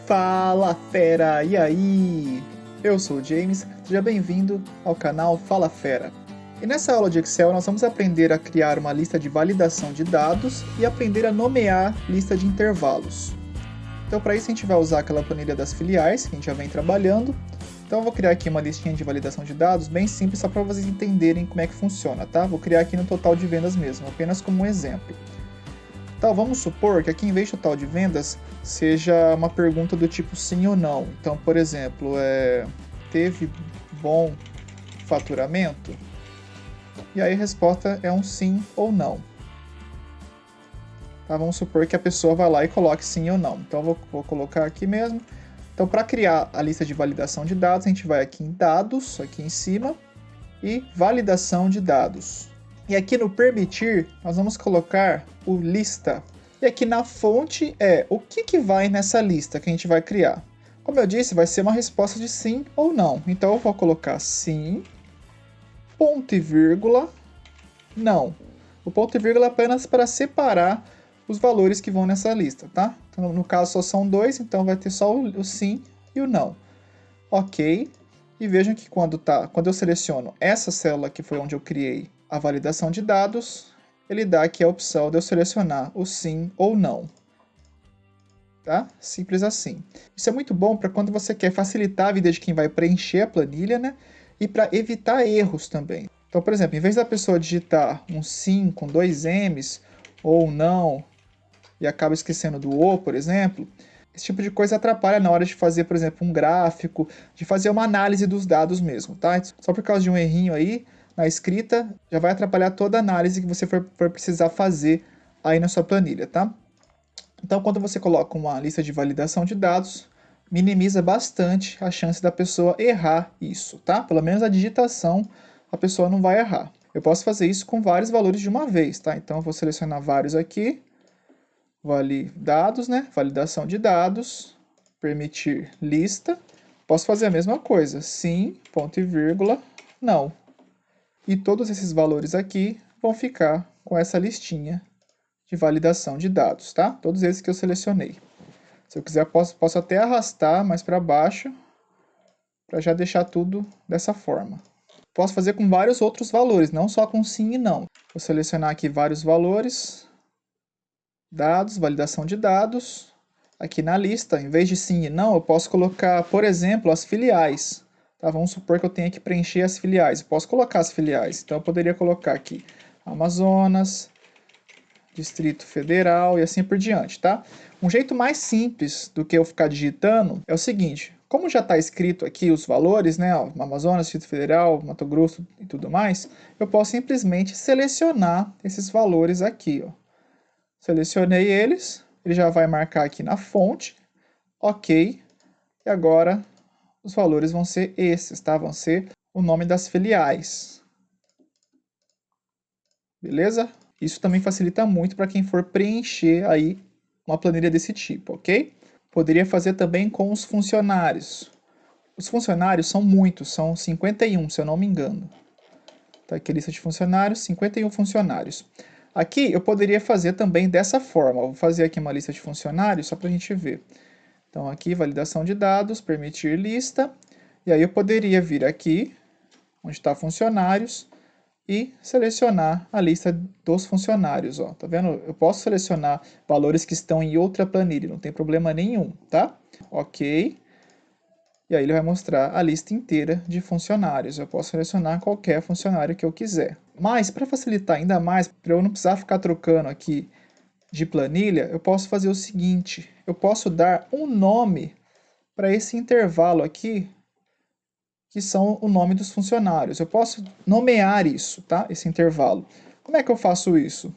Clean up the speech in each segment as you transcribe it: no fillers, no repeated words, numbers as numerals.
Fala fera, e aí? Eu sou o James, seja bem-vindo ao canal Fala Fera. E nessa aula de Excel nós vamos aprender a criar uma lista de validação de dados e aprender a nomear lista de intervalos. Então para isso a gente vai usar aquela planilha das filiais que a gente já vem trabalhando. Então eu vou criar aqui uma listinha de validação de dados bem simples só para vocês entenderem como é que funciona, tá? Vou criar aqui no total de vendas mesmo, apenas como um exemplo. Então vamos supor que aqui em vez de total de vendas seja uma pergunta do tipo sim ou não. Então, por exemplo, teve bom faturamento? E aí a resposta é um sim ou não. Tá, vamos supor que a pessoa vai lá e coloque sim ou não. Então vou colocar aqui mesmo. Então para criar a lista de validação de dados, a gente vai aqui em dados, aqui em cima, e validação de dados. E aqui no permitir, nós vamos colocar o lista. E aqui na fonte o que vai nessa lista que a gente vai criar. Como eu disse, vai ser uma resposta de sim ou não. Então eu vou colocar sim, ponto e vírgula, não. O ponto e vírgula é apenas para separar os valores que vão nessa lista, tá? Então, no caso só são dois, então vai ter só o sim e o não. Ok. E vejam que quando eu seleciono essa célula que foi onde eu criei a validação de dados, ele dá aqui a opção de eu selecionar o sim ou não. Tá? Simples assim. Isso é muito bom para quando você quer facilitar a vida de quem vai preencher a planilha, né? E para evitar erros também. Então, por exemplo, em vez da pessoa digitar um sim com dois M's ou um não e acaba esquecendo do O, por exemplo, esse tipo de coisa atrapalha na hora de fazer, por exemplo, um gráfico, de fazer uma análise dos dados mesmo, tá? Só por causa de um errinho aí na escrita, já vai atrapalhar toda a análise que você for precisar fazer aí na sua planilha, tá? Então, quando você coloca uma lista de validação de dados, minimiza bastante a chance da pessoa errar isso, tá? Pelo menos a digitação a pessoa não vai errar. Eu posso fazer isso com vários valores de uma vez, tá? Então, eu vou selecionar vários aqui. Validados, né? Validação de dados, permitir lista. Posso fazer a mesma coisa, sim, ponto e vírgula, não. E todos esses valores aqui vão ficar com essa listinha de validação de dados, tá? Todos esses que eu selecionei. Se eu quiser, posso até arrastar mais para baixo, para já deixar tudo dessa forma. Posso fazer com vários outros valores, não só com sim e não. Vou selecionar aqui vários valores, dados, validação de dados. Aqui na lista, em vez de sim e não, eu posso colocar, por exemplo, as filiais. Tá? Vamos supor que eu tenha que preencher as filiais. Eu posso colocar as filiais. Então, eu poderia colocar aqui Amazonas, Distrito Federal e assim por diante, tá? Um jeito mais simples do que eu ficar digitando é o seguinte. Como já está escrito aqui os valores, né? Ó, Amazonas, Distrito Federal, Mato Grosso e tudo mais, eu posso simplesmente selecionar esses valores aqui, ó. Selecionei eles, ele já vai marcar aqui na fonte, ok, e agora os valores vão ser esses, tá? Vão ser o nome das filiais. Beleza? Isso também facilita muito para quem for preencher aí uma planilha desse tipo, ok? Poderia fazer também com os funcionários. Os funcionários são muitos, são 51, se eu não me engano. Tá aqui a lista de funcionários, 51 funcionários. Aqui eu poderia fazer também dessa forma. Vou fazer aqui uma lista de funcionários só para a gente ver. Então aqui, validação de dados, permitir lista. E aí eu poderia vir aqui, onde está funcionários, e selecionar a lista dos funcionários. Ó. Tá vendo? Eu posso selecionar valores que estão em outra planilha, não tem problema nenhum, tá? Ok. E aí ele vai mostrar a lista inteira de funcionários. Eu posso selecionar qualquer funcionário que eu quiser. Mas, para facilitar ainda mais, para eu não precisar ficar trocando aqui de planilha, eu posso fazer o seguinte. Eu posso dar um nome para esse intervalo aqui, que são o nome dos funcionários. Eu posso nomear isso, tá? Esse intervalo. Como é que eu faço isso?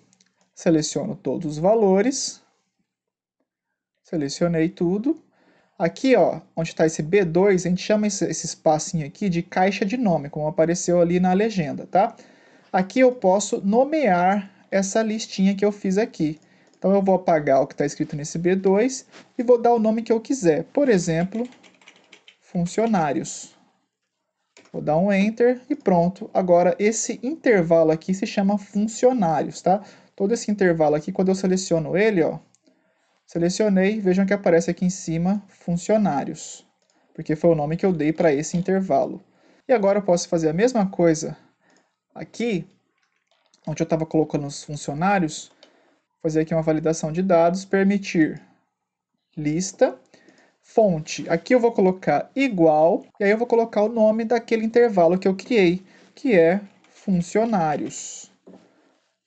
Seleciono todos os valores. Selecionei tudo. Aqui, ó, onde está esse B2, a gente chama esse espacinho aqui de caixa de nome, como apareceu ali na legenda, tá? Aqui eu posso nomear essa listinha que eu fiz aqui. Então eu vou apagar o que está escrito nesse B2 e vou dar o nome que eu quiser. Por exemplo, funcionários. Vou dar um Enter e pronto. Agora esse intervalo aqui se chama funcionários, tá? Todo esse intervalo aqui, quando eu seleciono ele, ó, Selecionei, vejam que aparece aqui em cima funcionários, porque foi o nome que eu dei para esse intervalo. E agora eu posso fazer a mesma coisa aqui, onde eu estava colocando os funcionários, fazer aqui uma validação de dados, permitir lista, fonte. Aqui eu vou colocar igual, e aí eu vou colocar o nome daquele intervalo que eu criei, que é funcionários.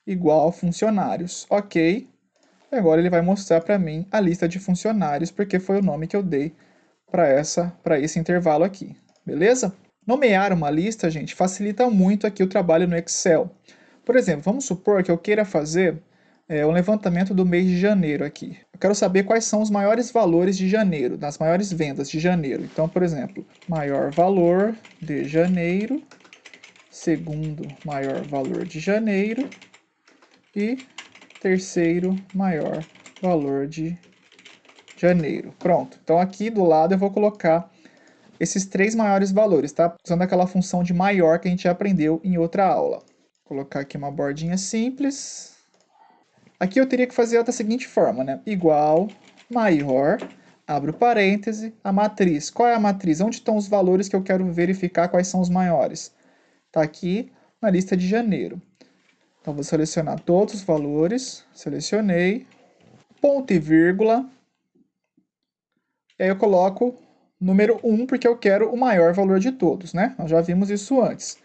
Igual funcionários. Ok. E agora ele vai mostrar para mim a lista de funcionários, porque foi o nome que eu dei para esse intervalo aqui. Beleza? Nomear uma lista, gente, facilita muito aqui o trabalho no Excel. Por exemplo, vamos supor que eu queira fazer um levantamento do mês de janeiro aqui. Eu quero saber quais são os maiores valores de janeiro, das maiores vendas de janeiro. Então, por exemplo, maior valor de janeiro, segundo maior valor de janeiro e terceiro maior valor de janeiro. Pronto. Então aqui do lado eu vou colocar esses três maiores valores, tá? Usando aquela função de maior que a gente já aprendeu em outra aula. Vou colocar aqui uma bordinha simples. Aqui eu teria que fazer da seguinte forma, né? Igual, maior, abro parêntese, a matriz. Qual é a matriz? Onde estão os valores que eu quero verificar quais são os maiores? Está aqui na lista de janeiro. Então, vou selecionar todos os valores, selecionei, ponto e vírgula, e aí eu coloco número 1, porque eu quero o maior valor de todos, né? Nós já vimos isso antes.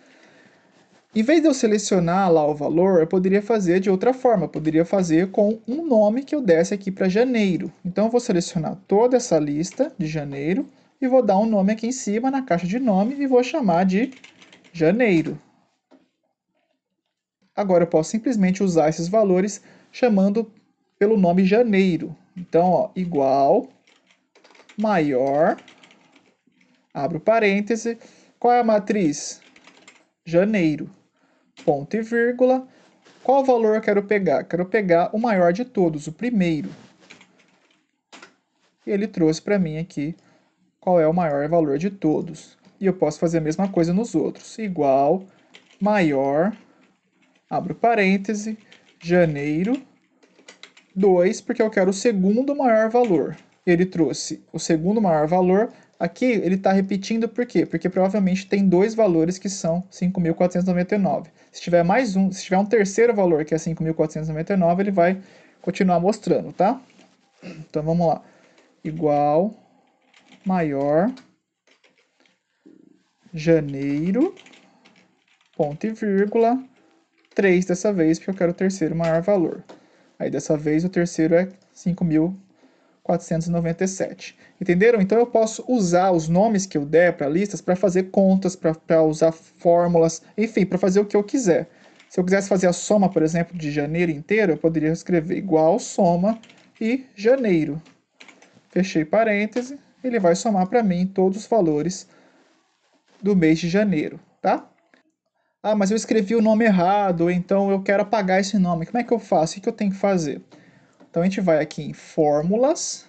Em vez de eu selecionar lá o valor, eu poderia fazer de outra forma. Eu poderia fazer com um nome que eu desse aqui para janeiro. Então, eu vou selecionar toda essa lista de janeiro e vou dar um nome aqui em cima na caixa de nome e vou chamar de janeiro. Agora, eu posso simplesmente usar esses valores chamando pelo nome janeiro. Então, ó, igual, maior, abro parêntese, qual é a matriz? Janeiro, ponto e vírgula, qual valor eu quero pegar? Quero pegar o maior de todos, o primeiro. E ele trouxe para mim aqui qual é o maior valor de todos. E eu posso fazer a mesma coisa nos outros. Igual, maior, abro parêntese, janeiro, 2, porque eu quero o segundo maior valor. Ele trouxe o segundo maior valor. Aqui ele está repetindo por quê? Porque provavelmente tem dois valores que são 5.499. Se tiver mais um, se tiver um terceiro valor que é 5.499, ele vai continuar mostrando, tá? Então vamos lá. Igual, maior, janeiro, ponto e vírgula, 3 dessa vez, porque eu quero o terceiro maior valor. Aí dessa vez o terceiro é 5.497. Entenderam? Então eu posso usar os nomes que eu der para listas para fazer contas, para usar fórmulas, enfim, para fazer o que eu quiser. Se eu quisesse fazer a soma, por exemplo, de janeiro inteiro, eu poderia escrever igual soma e janeiro. Fechei parêntese, ele vai somar para mim todos os valores do mês de janeiro, tá? Ah, mas eu escrevi o nome errado, então eu quero apagar esse nome. Como é que eu faço? O que eu tenho que fazer? Então a gente vai aqui em Fórmulas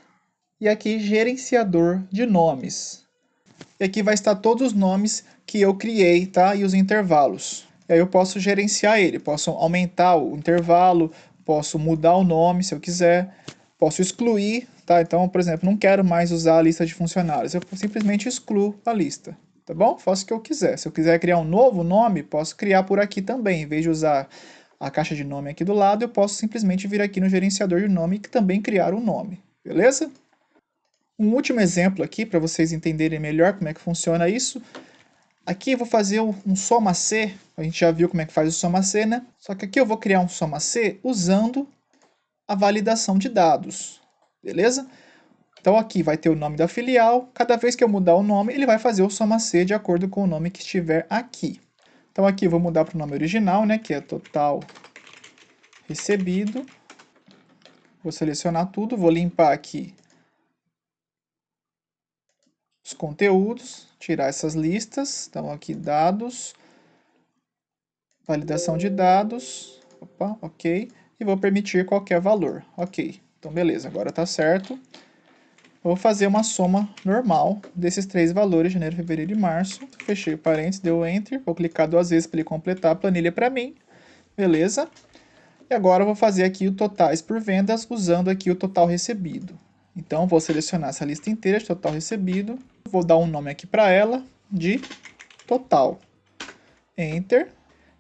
e aqui Gerenciador de Nomes. E aqui vai estar todos os nomes que eu criei, tá? E os intervalos. E aí eu posso gerenciar ele, posso aumentar o intervalo, posso mudar o nome se eu quiser, posso excluir, tá? Então, por exemplo, não quero mais usar a lista de funcionários, eu simplesmente excluo a lista. Tá bom? Faço o que eu quiser. Se eu quiser criar um novo nome, posso criar por aqui também. Em vez de usar a caixa de nome aqui do lado, eu posso simplesmente vir aqui no gerenciador de nome e também criar um nome. Beleza? Um último exemplo aqui, para vocês entenderem melhor como é que funciona isso. Aqui eu vou fazer um soma C. A gente já viu como é que faz o soma C, né? Só que aqui eu vou criar um soma C usando a validação de dados. Beleza? Então aqui vai ter o nome da filial, cada vez que eu mudar o nome, ele vai fazer o soma C de acordo com o nome que estiver aqui. Então aqui eu vou mudar para o nome original, né, que é total recebido. Vou selecionar tudo, vou limpar aqui os conteúdos, tirar essas listas. Então aqui dados, validação de dados, opa, ok, e vou permitir qualquer valor, ok. Então beleza, agora está certo. Vou fazer uma soma normal desses três valores, janeiro, fevereiro e março. Fechei o parênteses, deu Enter. Vou clicar duas vezes para ele completar a planilha para mim. Beleza. E agora eu vou fazer aqui o totais por vendas usando aqui o total recebido. Então, vou selecionar essa lista inteira de total recebido. Vou dar um nome aqui para ela de total. Enter.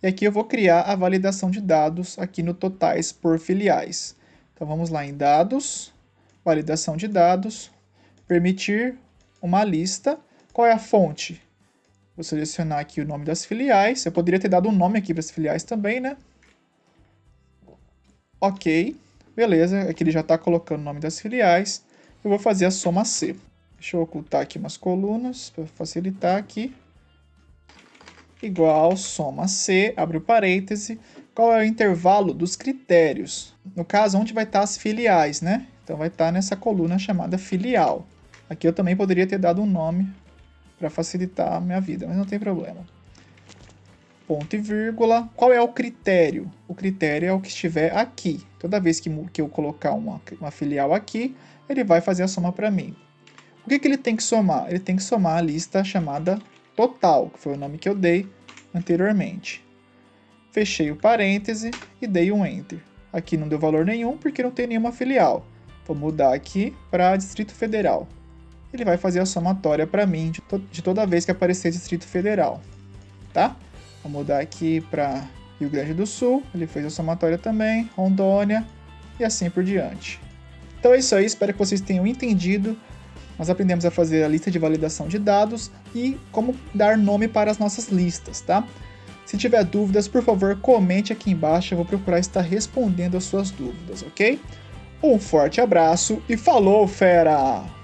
E aqui eu vou criar a validação de dados aqui no totais por filiais. Então, vamos lá em dados, validação de dados, permitir uma lista. Qual é a fonte? Vou selecionar aqui o nome das filiais. Eu poderia ter dado um nome aqui para as filiais também, né? Ok, beleza. Aqui ele já está colocando o nome das filiais. Eu vou fazer a soma C. Deixa eu ocultar aqui umas colunas para facilitar aqui. Igual soma C, abre o parêntese. Qual é o intervalo dos critérios? No caso, onde vai estar as filiais, né? Então vai estar nessa coluna chamada filial. Aqui eu também poderia ter dado um nome para facilitar a minha vida, mas não tem problema. Ponto e vírgula. Qual é o critério? O critério é o que estiver aqui. Toda vez que eu colocar uma filial aqui, ele vai fazer a soma para mim. O que ele tem que somar? Ele tem que somar a lista chamada total, que foi o nome que eu dei anteriormente. Fechei o parêntese e dei um Enter. Aqui não deu valor nenhum porque não tem nenhuma filial. Vou mudar aqui para Distrito Federal. Ele vai fazer a somatória para mim de toda vez que aparecer Distrito Federal. Tá? Vou mudar aqui para Rio Grande do Sul. Ele fez a somatória também. Rondônia e assim por diante. Então é isso aí. Espero que vocês tenham entendido. Nós aprendemos a fazer a lista de validação de dados e como dar nome para as nossas listas, tá? Se tiver dúvidas, por favor, comente aqui embaixo, eu vou procurar estar respondendo as suas dúvidas, ok? Um forte abraço e falou, fera!